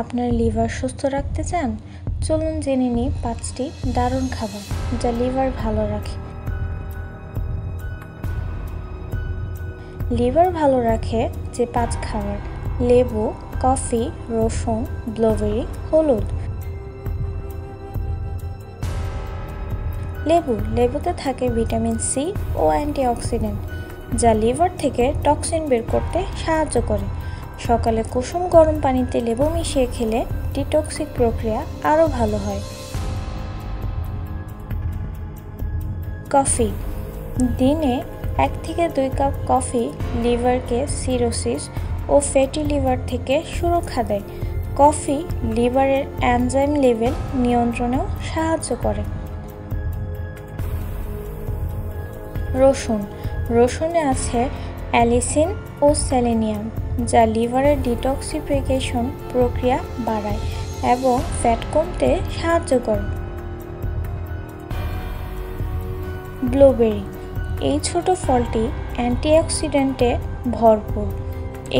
আপনার লিভার সুস্থ রাখতে চান? চলুন জেনে নিই 5টি দারুণ খাবার যা লিভার ভালো রাখে। লিভার ভালো রাখে যে 5 খাবার: লেবু, কফি, রসুন, ব্লুবেরি, হলুদ। লেবুতে থাকে ভিটামিন সি ও অ্যান্টিঅক্সিডেন্ট যা লিভার থেকে টক্সিন বের করতে সাহায্য করে। সকালে কুসুম গরম পানিতে লেবু মিশিয়ে খেলে ডিটক্সিক প্রক্রিয়া আরও ভালো হয়। কফি, দিনে 1 থেকে 2 কাপ কফি লিভারকে সিরোসিস ও ফ্যাটি লিভার থেকে সুরক্ষা দেয়। কফি লিভারের এনজাইম লেভেল নিয়ন্ত্রণেও সাহায্য করে। রসুনে আছে অ্যালিসিন ও সেলেনিয়াম যা লিভারের ডিটক্সিফিকেশন প্রক্রিয়া বাড়ায় এবং ফ্যাট কমতে সাহায্য করে। ব্লুবেরি, এই ছোট ফলটি অ্যান্টিঅক্সিডেন্টে ভরপুর।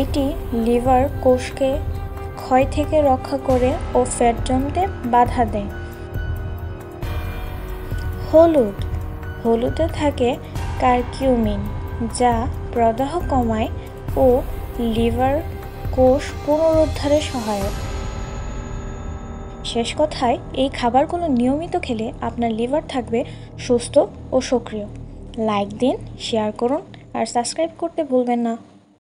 এটি লিভার কোষকে ক্ষয় থেকে রক্ষা করে ও ফ্যাট জমতে বাধা দেয়। হলুদে থাকে কারকিউমিন যা প্রদাহ কমায় ও লিভার কোষ পুনরুদ্ধারে সহায়ক। শেষ কথায়, এই খাবারগুলো নিয়মিত খেলে আপনার লিভার থাকবে সুস্থ ও সক্রিয়। লাইক দিন, শেয়ার করুন আর সাবস্ক্রাইব করতে ভুলবেন না।